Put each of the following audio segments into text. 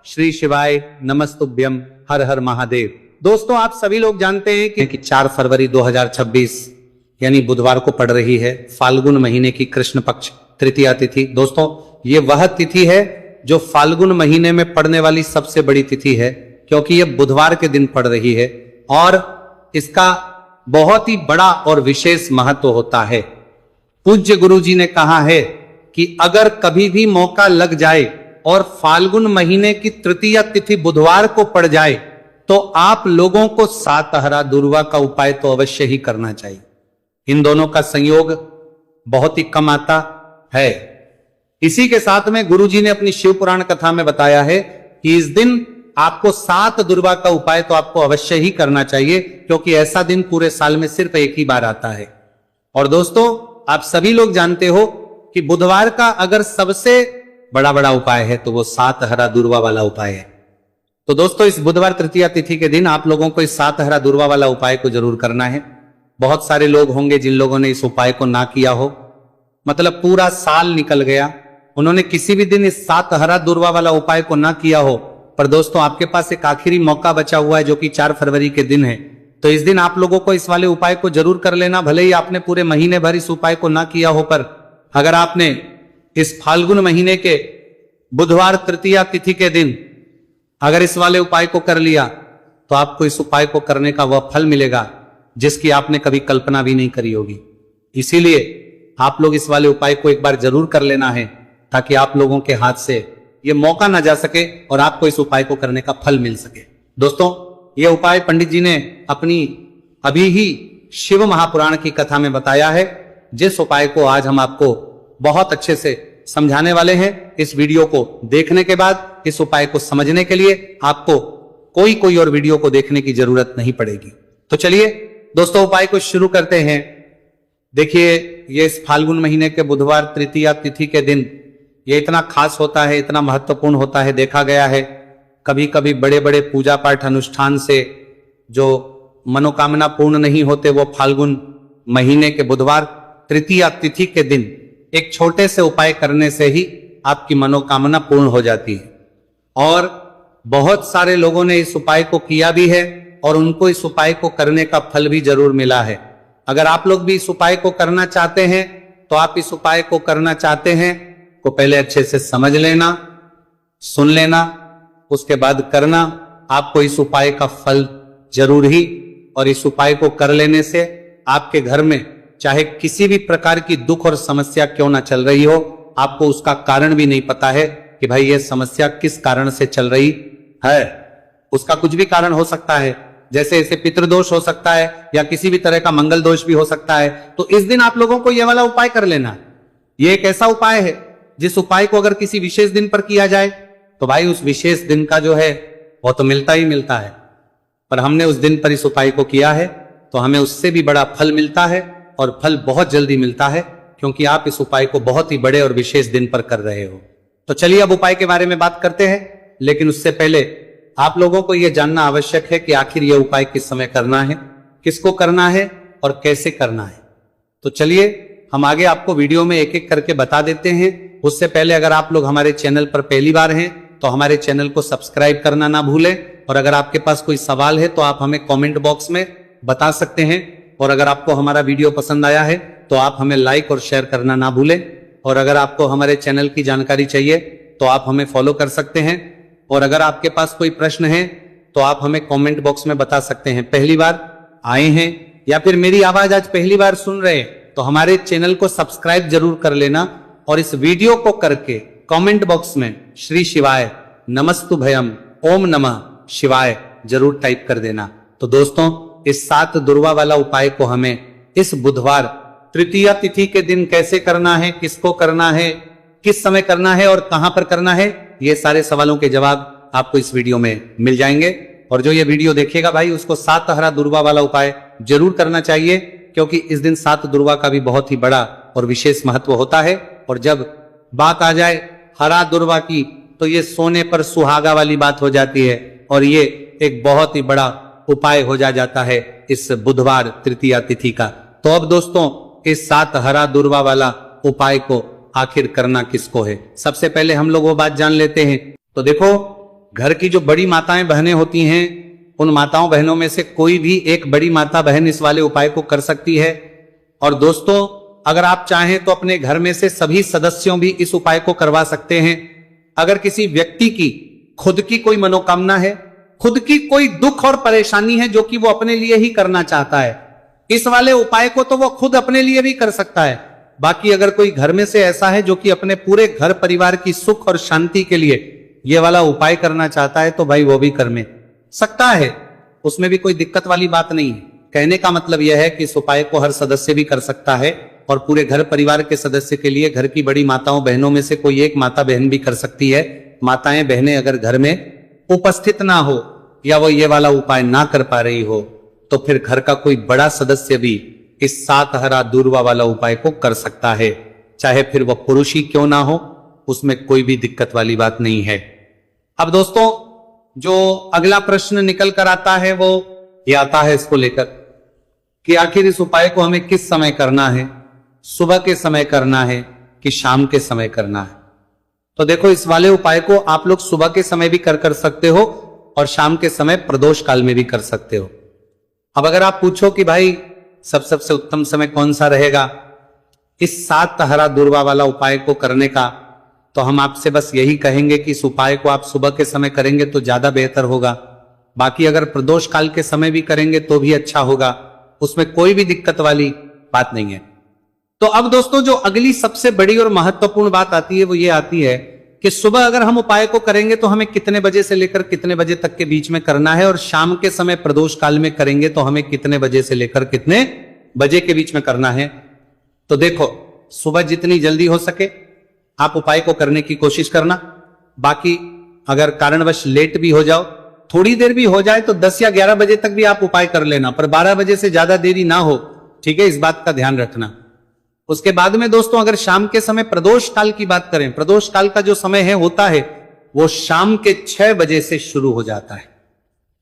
श्री शिवाय नमस्तुभ्यम हर हर महादेव। दोस्तों, आप सभी लोग जानते हैं कि 4 फरवरी 2026 यानी बुधवार को पड़ रही है फाल्गुन महीने की कृष्ण पक्ष तृतीया तिथि। दोस्तों, ये वह तिथि है जो फाल्गुन महीने में पड़ने वाली सबसे बड़ी तिथि है, क्योंकि ये बुधवार के दिन पड़ रही है और इसका बहुत ही बड़ा और विशेष महत्व होता है। पूज्य गुरु जी ने कहा है कि अगर कभी भी मौका लग जाए और फाल्गुन महीने की तृतीया तिथि बुधवार को पड़ जाए तो आप लोगों को सातहरा दुर्वा का उपाय तो अवश्य ही करना चाहिए। इन दोनों का संयोग बहुत ही कम आता है। इसी के साथ में गुरु जी ने अपनी शिव पुराण कथा में बताया है कि इस दिन आपको 7 दुर्वा का उपाय तो आपको अवश्य ही करना चाहिए, क्योंकि ऐसा दिन पूरे साल में सिर्फ एक ही बार आता है। और दोस्तों, आप सभी लोग जानते हो कि बुधवार का अगर सबसे बड़ा उपाय है तो वो सातहरा दुर्वा वाला उपाय है। तो दोस्तों, इस बुधवार तृतीया तिथि के दिन आप लोगों को इस सातहरा दुर्वा वाला उपाय को जरूर करना है। बहुत सारे लोग होंगे जिन लोगों ने इस उपाय को ना किया हो, मतलब पूरा साल निकल गया, उन्होंने किसी भी दिन इस सातहरा दुर्वा वाला उपाय को ना किया हो। पर दोस्तों, आपके पास एक आखिरी मौका बचा हुआ है जो कि 4 फरवरी के दिन है। तो इस दिन आप लोगों को इस वाले उपाय को जरूर कर लेना। भले ही आपने पूरे महीने भर इस उपाय को ना किया हो, पर अगर आपने इस फाल्गुन महीने के बुधवार तृतीया तिथि के दिन अगर इस वाले उपाय को कर लिया तो आपको इस उपाय को करने का वह फल मिलेगा जिसकी आपने कभी कल्पना भी नहीं करी होगी। इसीलिए आप लोग इस वाले उपाय को एक बार जरूर कर लेना है, ताकि आप लोगों के हाथ से ये मौका ना जा सके और आपको इस उपाय को करने का फल मिल सके। दोस्तों, यह उपाय पंडित जी ने अपनी अभी ही शिव महापुराण की कथा में बताया है, जिस उपाय को आज हम आपको बहुत अच्छे से समझाने वाले हैं। इस वीडियो को देखने के बाद इस उपाय को समझने के लिए आपको कोई और वीडियो को देखने की जरूरत नहीं पड़ेगी। तो चलिए दोस्तों, उपाय को शुरू करते हैं। देखिए, ये इस फाल्गुन महीने के बुधवार तृतीया तिथि के दिन ये इतना खास होता है, इतना महत्वपूर्ण होता है। देखा गया है कभी कभी बड़े बड़े पूजा पाठ अनुष्ठान से जो मनोकामना पूर्ण नहीं होते, वो फाल्गुन महीने के बुधवार तृतीया तिथि के दिन एक छोटे से उपाय करने से ही आपकी मनोकामना पूर्ण हो जाती है। और बहुत सारे लोगों ने इस उपाय को किया भी है और उनको इस उपाय को करने का फल भी जरूर मिला है। अगर आप लोग भी इस उपाय को करना चाहते हैं तो आप इस उपाय को करना चाहते हैं को पहले अच्छे से समझ लेना, सुन लेना, उसके बाद करना। आपको इस उपाय का फल जरूर ही, और इस उपाय को कर लेने से आपके घर में चाहे किसी भी प्रकार की दुख और समस्या क्यों ना चल रही हो, आपको उसका कारण भी नहीं पता है कि भाई ये समस्या किस कारण से चल रही है। उसका कुछ भी कारण हो सकता है, जैसे इसे पितृदोष हो सकता है या किसी भी तरह का मंगल दोष भी हो सकता है। तो इस दिन आप लोगों को यह वाला उपाय कर लेना। यह एक ऐसा उपाय है जिस उपाय को अगर किसी विशेष दिन पर किया जाए तो भाई उस विशेष दिन का जो है वो तो मिलता ही मिलता है। पर हमने उस दिन पर इस उपाय को किया है तो हमें उससे भी बड़ा फल मिलता है, और फल बहुत जल्दी मिलता है, क्योंकि आप इस उपाय को बहुत ही बड़े और विशेष दिन पर कर रहे हो। तो चलिए अब उपाय के बारे में बात करते हैं, लेकिन उससे पहले आप लोगों को यह जानना आवश्यक है कि आखिर यह उपाय किस समय करना है, किसको करना है और कैसे करना है। तो चलिए हम आगे आपको वीडियो में एक एक करके बता देते हैं। उससे पहले अगर आप लोग हमारे चैनल पर पहली बार हैं तो हमारे चैनल को सब्सक्राइब करना ना भूलें, और अगर आपके पास कोई सवाल है तो आप हमें कमेंट बॉक्स में बता सकते हैं। और अगर आपको हमारा वीडियो पसंद आया है तो आप हमें लाइक और शेयर करना ना भूलें। और अगर आपको हमारे चैनल की जानकारी चाहिए तो आप हमें फॉलो कर सकते हैं। और अगर आपके पास कोई प्रश्न है तो आप हमें कमेंट बॉक्स में बता सकते हैं। पहली बार आए हैं या फिर मेरी आवाज आज पहली बार सुन रहे हैं तो हमारे चैनल को सब्सक्राइब जरूर कर लेना, और इस वीडियो को करके कमेंट बॉक्स में श्री शिवाय नमस्तुभयम ओम नमः शिवाय जरूर टाइप कर देना। तो दोस्तों, इस 7 दुर्वा वाला उपाय को हमें इस बुधवार तृतीया तिथि के दिन कैसे करना है, किसको करना है, किस समय करना है और कहां पर करना है, ये सारे सवालों के जवाब आपको इस वीडियो में मिल जाएंगे। और जो ये वीडियो देखेगा भाई उसको सातहरा दुर्वा वाला उपाय जरूर करना चाहिए, क्योंकि इस दिन 7 दुर्वा का भी बहुत ही बड़ा और विशेष महत्व होता है। और जब बात आ जाए हरा दुर्वा की तो ये सोने पर सुहागा वाली बात हो जाती है, और ये एक बहुत ही बड़ा उपाय हो जाता है इस बुधवार तृतीया तिथि का। तो अब दोस्तों, इस 7 हरा दुर्वा वाला उपाय को आखिर करना किसको है, सबसे पहले हम लोग वो बात जान लेते हैं। तो देखो, घर की जो बड़ी माताएं बहनें होती हैं, उन माताओं बहनों में से कोई भी एक बड़ी माता बहन इस वाले उपाय को कर सकती है। और दोस्तों, अगर आप चाहें तो अपने घर में से सभी सदस्यों भी इस उपाय को करवा सकते हैं। अगर किसी व्यक्ति की खुद की कोई मनोकामना है, खुद की कोई दुख और परेशानी है जो कि वो अपने लिए ही करना चाहता है, इस वाले उपाय को तो वो खुद अपने लिए भी कर सकता है। बाकी अगर कोई घर में से ऐसा है जो कि अपने पूरे घर परिवार की सुख और शांति के लिए ये वाला उपाय करना चाहता है, तो भाई वो भी कर में सकता है, उसमें भी कोई दिक्कत वाली बात नहीं है। कहने का मतलब यह है कि इस उपाय को हर सदस्य भी कर सकता है और पूरे घर परिवार के सदस्य के लिए घर की बड़ी माताओं बहनों में से कोई एक माता बहन भी कर सकती है। माताएं बहनें अगर घर में उपस्थित ना हो या वो ये वाला उपाय ना कर पा रही हो, तो फिर घर का कोई बड़ा सदस्य भी इस 7 हरा दूर्वा वाला उपाय को कर सकता है, चाहे फिर वह पुरुष ही क्यों ना हो, उसमें कोई भी दिक्कत वाली बात नहीं है। अब दोस्तों, जो अगला प्रश्न निकल कर आता है वो ये आता है इसको लेकर कि आखिर इस उपाय को हमें किस समय करना है, सुबह के समय करना है कि शाम के समय करना है। तो देखो, इस वाले उपाय को आप लोग सुबह के समय भी कर सकते हो और शाम के समय प्रदोष काल में भी कर सकते हो। अब अगर आप पूछो कि भाई सबसे उत्तम समय कौन सा रहेगा इस 7 हरा दूर्वा वाला उपाय को करने का, तो हम आपसे बस यही कहेंगे कि इस उपाय को आप सुबह के समय करेंगे तो ज्यादा बेहतर होगा। बाकी अगर प्रदोष काल के समय भी करेंगे तो भी अच्छा होगा, उसमें कोई भी दिक्कत वाली बात नहीं है। तो अब दोस्तों, जो अगली सबसे बड़ी और महत्वपूर्ण बात आती है वो ये आती है कि सुबह अगर हम उपाय को करेंगे तो हमें कितने बजे से लेकर कितने बजे तक के बीच में करना है, और शाम के समय प्रदोष काल में करेंगे तो हमें कितने बजे से लेकर कितने बजे के बीच में करना है। तो देखो, सुबह जितनी जल्दी हो सके आप उपाय को करने की कोशिश करना। बाकी अगर कारणवश लेट भी हो जाओ, थोड़ी देर भी हो जाए, तो 10 या 11 बजे तक भी आप उपाय कर लेना, पर 12 बजे से ज्यादा देरी ना हो, ठीक है, इस बात का ध्यान रखना। उसके बाद में दोस्तों, अगर शाम के समय प्रदोष काल की बात करें, प्रदोष काल का जो समय है होता है वो शाम के 6 बजे से शुरू हो जाता है।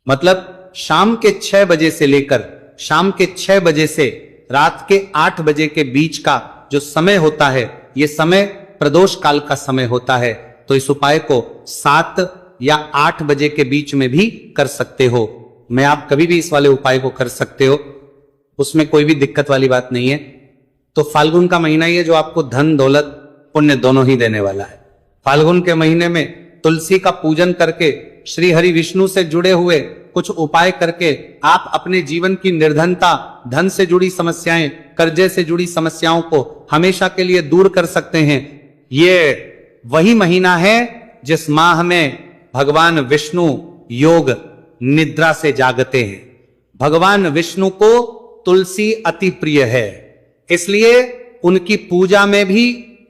मतलब शाम के 6 बजे से लेकर शाम के 6 बजे से रात के 8 बजे के बीच का जो समय होता है, ये समय प्रदोष काल का समय होता है। तो इस उपाय को 7 या 8 बजे के बीच में भी कर सकते हो। मैं आप कभी भी इस वाले उपाय को कर सकते हो, उसमें कोई भी दिक्कत वाली बात नहीं है। तो फाल्गुन का महीना ही है जो आपको धन दौलत पुण्य दोनों ही देने वाला है। फाल्गुन के महीने में तुलसी का पूजन करके, श्री हरि विष्णु से जुड़े हुए कुछ उपाय करके आप अपने जीवन की निर्धनता, धन से जुड़ी समस्याएं, कर्जे से जुड़ी समस्याओं को हमेशा के लिए दूर कर सकते हैं। ये वही महीना है जिस माह में भगवान विष्णु योग निद्रा से जागते हैं। भगवान विष्णु को तुलसी अति प्रिय है, इसलिए उनकी पूजा में भी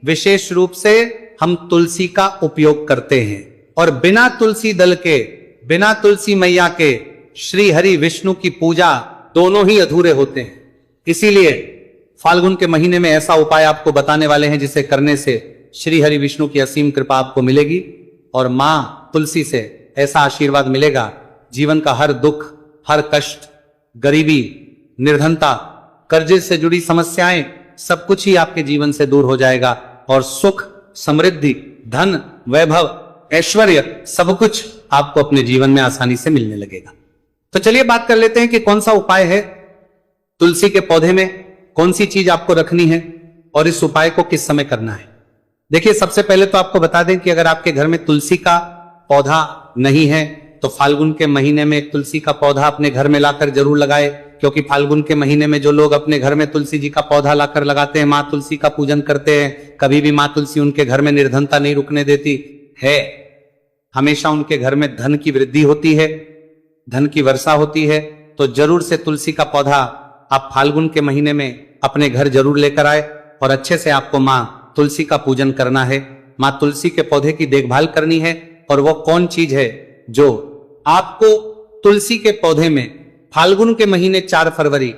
विशेष रूप से हम तुलसी का उपयोग करते हैं। और बिना तुलसी दल के, बिना तुलसी मैया के श्री हरि विष्णु की पूजा दोनों ही अधूरे होते हैं। इसीलिए फाल्गुन के महीने में ऐसा उपाय आपको बताने वाले हैं जिसे करने से श्री हरि विष्णु की असीम कृपा आपको मिलेगी और मां तुलसी से ऐसा आशीर्वाद मिलेगा, जीवन का हर दुख, हर कष्ट, गरीबी, निर्धनता, कर्जे से जुड़ी समस्याएं, सब कुछ ही आपके जीवन से दूर हो जाएगा और सुख, समृद्धि, धन, वैभव, ऐश्वर्य सब कुछ आपको अपने जीवन में आसानी से मिलने लगेगा। तो चलिए बात कर लेते हैं कि कौन सा उपाय है। तुलसी के पौधे में कौन सी चीज आपको रखनी है और इस उपाय को किस समय करना है। देखिए, सबसे पहले तो आपको बता दें कि अगर आपके घर में तुलसी का पौधा नहीं है तो फाल्गुन के महीने में एक तुलसी का पौधा अपने घर में लाकर जरूर लगाए, क्योंकि फाल्गुन के महीने में जो लोग अपने घर में तुलसी जी का पौधा लाकर लगाते हैं, मां तुलसी का पूजन करते हैं, कभी भी मां तुलसी उनके घर में निर्धनता नहीं रुकने देती है। हमेशा उनके घर में धन की वृद्धि होती है, धन की वर्षा होती है। तो जरूर से तुलसी का पौधा आप फाल्गुन के महीने में अपने घर जरूर लेकर आए और अच्छे से आपको मां तुलसी का पूजन करना है, मां तुलसी के पौधे की देखभाल करनी है। और वो कौन चीज है जो आपको तुलसी के पौधे में फाल्गुन के महीने 4 फरवरी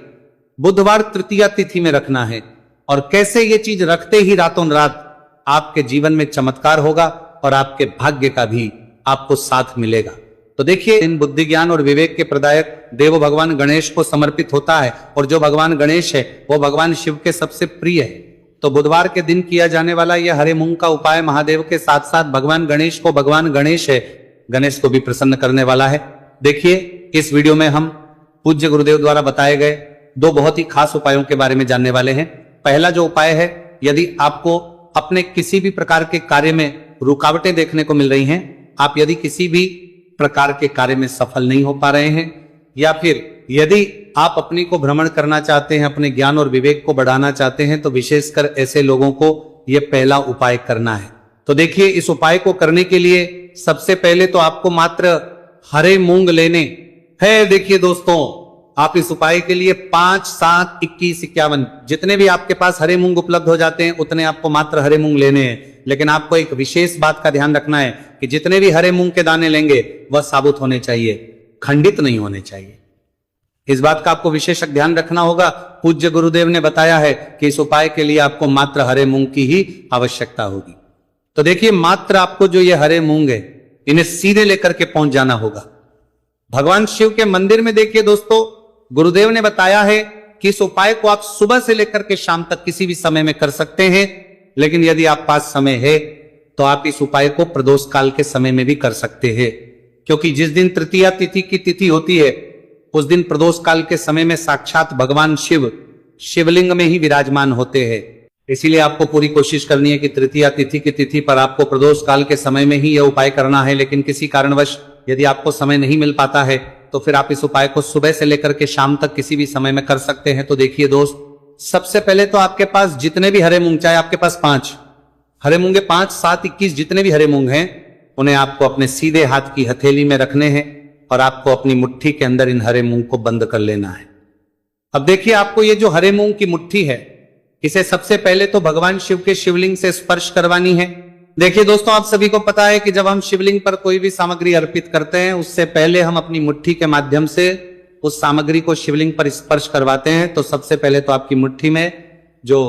बुधवार तृतीया तिथि में रखना है, और कैसे ये चीज रखते ही रातों रात आपके जीवन में चमत्कार होगा और आपके भाग्य का भी आपको साथ मिलेगा। तो देखिए, इन बुद्धि ज्ञान और विवेक के प्रदायक देव भगवान गणेश को समर्पित होता है, और जो भगवान गणेश है वो भगवान शिव के सबसे प्रिय है। तो बुधवार के दिन किया जाने वाला यह हरे मूंग का उपाय महादेव के साथ साथ भगवान गणेश को, भगवान गणेश है गणेश को भी प्रसन्न करने वाला है। देखिए, इस वीडियो में हम पूज्य गुरुदेव द्वारा बताए गए दो बहुत ही खास उपायों के बारे में जानने वाले हैं। पहला जो उपाय है, यदि आपको अपने किसी भी प्रकार के कार्य में रुकावटें देखने को मिल रही हैं, आप यदि किसी भी प्रकार के कार्य में सफल नहीं हो पा रहे हैं, या फिर यदि आप अपनी को भ्रमण करना चाहते हैं, अपने ज्ञान और विवेक को बढ़ाना चाहते हैं, तो विशेषकर ऐसे लोगों को यह पहला उपाय करना है। तो देखिए, इस उपाय को करने के लिए सबसे पहले तो आपको मात्र हरे मूंग लेने हैं। देखिए दोस्तों, आप इस उपाय के लिए 5, 7, 21, 51 जितने भी आपके पास हरे मूंग उपलब्ध हो जाते हैं, उतने आपको मात्र हरे मूंग लेने हैं। लेकिन आपको एक विशेष बात का ध्यान रखना है कि जितने भी हरे मूंग के दाने लेंगे वह साबुत होने चाहिए, खंडित नहीं होने चाहिए। इस बात का आपको विशेष ध्यान रखना होगा। पूज्य गुरुदेव ने बताया है कि इस उपाय के लिए आपको मात्र हरे मूंग की ही आवश्यकता होगी। तो देखिए, मात्र आपको जो ये हरे मूंग है, इन्हें सीधे लेकर के पहुंच जाना होगा भगवान शिव के मंदिर में। देखिए दोस्तों, गुरुदेव ने बताया है कि इस उपाय को आप सुबह से लेकर के शाम तक किसी भी समय में कर सकते हैं। लेकिन यदि आप पास समय है तो आप इस उपाय को प्रदोष काल के समय में भी कर सकते हैं, क्योंकि जिस दिन तृतीया तिथि की तिथि होती है, उस दिन प्रदोष काल के समय में साक्षात भगवान शिव शिवलिंग में ही विराजमान होते हैं। इसीलिए आपको पूरी कोशिश करनी है कि तृतीया तिथि की तिथि पर आपको प्रदोष काल के समय में ही यह उपाय करना है। लेकिन किसी कारणवश यदि आपको समय नहीं मिल पाता है, तो फिर आप इस उपाय को सुबह से लेकर के शाम तक किसी भी समय में कर सकते हैं। तो देखिए दोस्त, सबसे पहले तो आपके पास जितने भी हरे मूंग, चाहे आपके पास 5 हरे मूंगे, 5, 7, 21 जितने भी हरे मूंग हैं, उन्हें आपको अपने सीधे हाथ की हथेली में रखने हैं और आपको अपनी मुट्ठी के अंदर इन हरे मूंग को बंद कर लेना है। अब देखिए, आपको ये जो हरे मूंग की मुट्ठी है, इसे सबसे पहले तो भगवान शिव के शिवलिंग से स्पर्श करवानी है। देखिए दोस्तों, आप सभी को पता है कि जब हम शिवलिंग पर कोई भी सामग्री अर्पित करते हैं, उससे पहले हम अपनी मुट्ठी के माध्यम से उस सामग्री को शिवलिंग पर स्पर्श करवाते हैं। तो सबसे पहले तो आपकी मुट्ठी में जो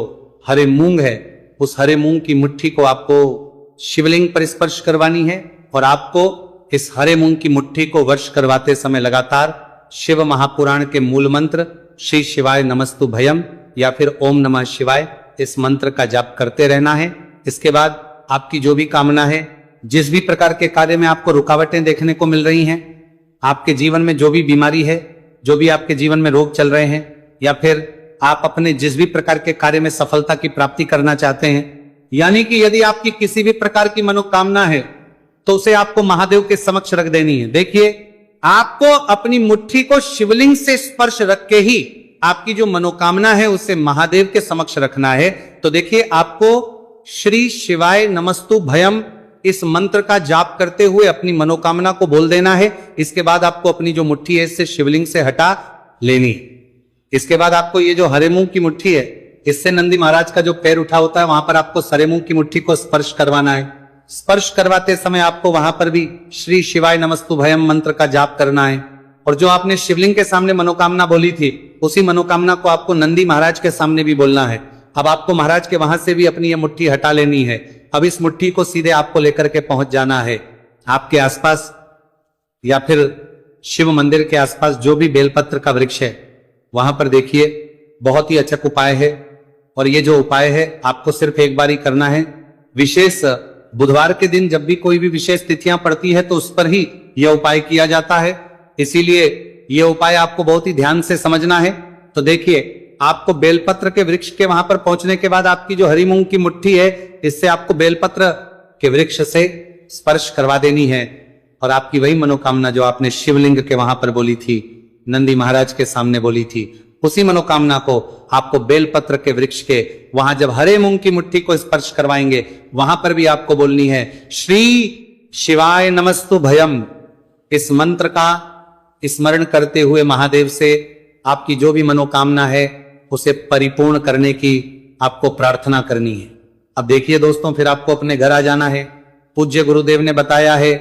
हरे मूंग है, उस हरे मूंग की मुट्ठी को आपको शिवलिंग पर स्पर्श करवानी है और आपको इस हरे मूंग की मुट्ठी को वर्ष करवाते समय लगातार शिव महापुराण के मूल मंत्र श्री शिवाय नमस्तु भयम या फिर ओम नमः शिवाय, इस मंत्र का जाप करते रहना है। इसके बाद आपकी जो भी कामना है, जिस भी प्रकार के कार्य में आपको रुकावटें देखने को मिल रही हैं, आपके जीवन में जो भी बीमारी है, जो भी आपके जीवन में रोग चल रहे हैं, या फिर आप अपने जिस भी प्रकार के कार्य में सफलता की प्राप्ति करना चाहते हैं, यानी कि यदि आपकी किसी भी प्रकार की मनोकामना है, तो उसे आपको महादेव के समक्ष रख देनी है। देखिए, आपको अपनी मुट्ठी को शिवलिंग से स्पर्श रख के ही आपकी जो मनोकामना है उसे महादेव के समक्ष रखना है। तो देखिए, आपको श्री शिवाय नमस्तु भयम इस मंत्र का जाप करते हुए अपनी मनोकामना को बोल देना है। इसके बाद आपको अपनी जो मुट्ठी है, इससे शिवलिंग से हटा लेनी है। इसके बाद आपको ये जो हरे मूंग की मुट्ठी है, इससे नंदी महाराज का जो पैर उठा होता है, वहां पर आपको हरे मूंग की मुट्ठी को स्पर्श करवाना है। स्पर्श करवाते समय आपको वहां पर भी श्री शिवाय नमस्तु भयम मंत्र का जाप करना है। और जो आपने शिवलिंग के सामने मनोकामना बोली थी, उसी मनोकामना को आपको नंदी महाराज के सामने भी बोलना है। अब आपको महाराज के वहां से भी अपनी ये मुट्ठी हटा लेनी है। अब इस मुट्ठी को सीधे आपको लेकर के पहुंच जाना है आपके आसपास या फिर शिव मंदिर के आसपास जो भी बेलपत्र का वृक्ष है, वहां पर देखिए, बहुत ही अचूक उपाय है। और ये जो उपाय है आपको सिर्फ एक बार ही करना है। विशेष बुधवार के दिन जब भी कोई भी विशेष तिथियां पड़ती है, तो उस पर ही यह उपाय किया जाता है। इसीलिए यह उपाय आपको बहुत ही ध्यान से समझना है। तो देखिए, आपको बेलपत्र के वृक्ष के वहां पर पहुंचने के बाद आपकी जो हरी मूंग की मुट्ठी है, इससे आपको बेलपत्र के वृक्ष से स्पर्श करवा देनी है। और आपकी वही मनोकामना जो आपने शिवलिंग के वहां पर बोली थी, नंदी महाराज के सामने बोली थी, उसी मनोकामना को आपको बेलपत्र के वृक्ष के वहां जब हरे मूंग की मुट्ठी को स्पर्श करवाएंगे, वहां पर भी आपको बोलनी है श्री शिवाय नमस्तु भयम। इस मंत्र का स्मरण करते हुए महादेव से आपकी जो भी मनोकामना है उसे परिपूर्ण करने की आपको प्रार्थना करनी है। अब देखिए दोस्तों, फिर आपको अपने घर आ जाना है। पूज्य गुरुदेव ने बताया है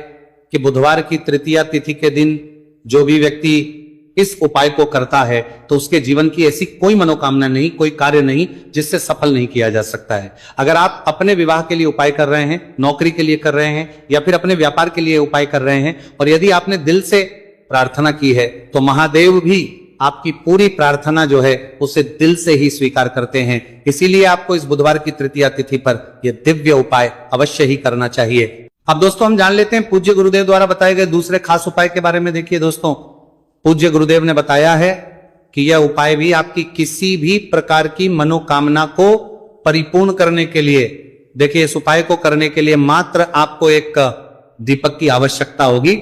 कि बुधवार की तृतीया तिथि के दिन जो भी व्यक्ति इस उपाय को करता है, तो उसके जीवन की ऐसी कोई मनोकामना नहीं, कोई कार्य नहीं जिससे सफल नहीं किया जा सकता है। अगर आप अपने विवाह के लिए उपाय कर रहे हैं, नौकरी के लिए कर रहे हैं, या फिर अपने व्यापार के लिए उपाय कर रहे हैं, और यदि आपने दिल से प्रार्थना की है, तो महादेव भी आपकी पूरी प्रार्थना जो है उसे दिल से ही स्वीकार करते हैं। इसीलिए आपको इस बुधवार की तृतीया तिथि पर यह दिव्य उपाय अवश्य ही करना चाहिए। अब दोस्तों हम जान लेते हैं पूज्य गुरुदेव द्वारा बताए गए दूसरे खास उपाय के बारे में। देखिए दोस्तों, पूज्य गुरुदेव ने बताया है कि यह उपाय भी आपकी किसी भी प्रकार की मनोकामना को परिपूर्ण करने के लिए, देखिए इस उपाय को करने के लिए मात्र आपको एक दीपक की आवश्यकता होगी।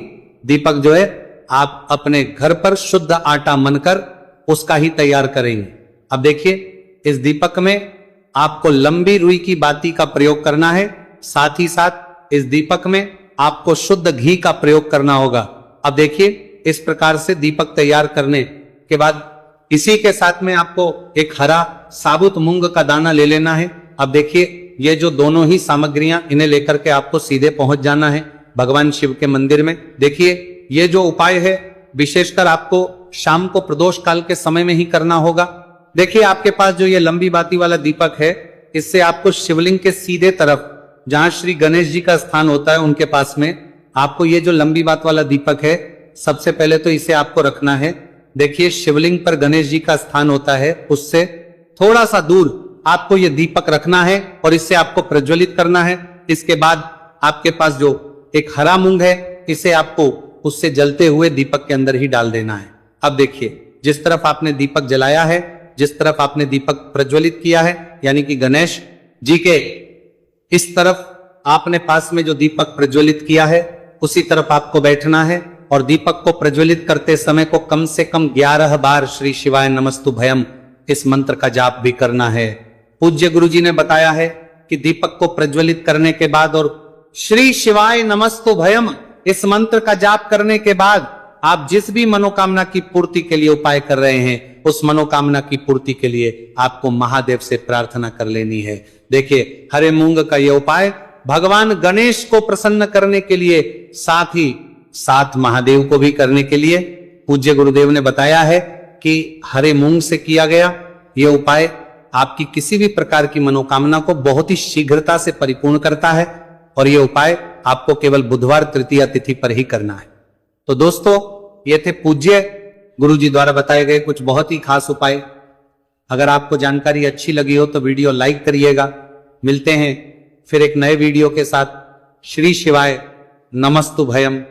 दीपक जो है आप अपने घर पर शुद्ध आटा मनकर उसका ही तैयार करेंगे। अब देखिए, इस दीपक में आपको लंबी रुई की बाती का प्रयोग करना है, साथ ही साथ इस दीपक में आपको शुद्ध घी का प्रयोग करना होगा। अब देखिए, इस प्रकार से दीपक तैयार करने के बाद इसी के साथ में आपको एक हरा साबुत मूंग का दाना ले लेना है। अब देखिए, ये जो दोनों ही सामग्रियां, इन्हें लेकर के आपको सीधे पहुंच जाना है भगवान शिव के मंदिर में। देखिए, ये जो उपाय है विशेषकर आपको शाम को प्रदोष काल के समय में ही करना होगा। देखिए, आपके पास जो ये लंबी बाती वाला दीपक है, इससे आपको शिवलिंग के सीधे तरफ, जहां श्री गणेश जी का स्थान होता है उनके पास में, आपको ये जो लंबी बात वाला दीपक है, सबसे पहले तो इसे आपको रखना है। देखिए, शिवलिंग पर गणेश जी का स्थान होता है, उससे थोड़ा सा दूर आपको ये दीपक रखना है और इससे आपको प्रज्वलित करना है। इसके बाद आपके पास जो एक हरा मूंग है, इसे आपको उससे जलते हुए दीपक के अंदर ही डाल देना है। अब देखिए, जिस तरफ आपने दीपक जलाया है, जिस तरफ आपने दीपक प्रज्वलित किया है, यानी कि गणेश जी के इस तरफ आपने पास में जो दीपक प्रज्वलित किया है, उसी तरफ आपको बैठना है और दीपक को प्रज्वलित करते समय को कम से कम 11 बार श्री शिवाय नमस्तुभयम इस मंत्र का जाप भी करना है। पूज्य गुरु जी ने बताया है कि दीपक को प्रज्वलित करने के बाद और श्री शिवाय नमस्तुभयम इस मंत्र का जाप करने के बाद आप जिस भी मनोकामना की पूर्ति के लिए उपाय कर रहे हैं, उस मनोकामना की पूर्ति के लिए आपको महादेव से प्रार्थना कर लेनी है। देखिए, हरे मूंग का यह उपाय भगवान गणेश को प्रसन्न करने के लिए, साथ ही साथ महादेव को भी करने के लिए पूज्य गुरुदेव ने बताया है कि हरे मूंग से किया गया यह उपाय आपकी किसी भी प्रकार की मनोकामना को बहुत ही शीघ्रता से परिपूर्ण करता है और यह उपाय आपको केवल बुधवार तृतीया तिथि पर ही करना है। तो दोस्तों, ये थे पूज्य गुरु जी द्वारा बताए गए कुछ बहुत ही खास उपाय। अगर आपको जानकारी अच्छी लगी हो तो वीडियो लाइक करिएगा। मिलते हैं फिर एक नए वीडियो के साथ। श्री शिवाय नमस्तुभयम।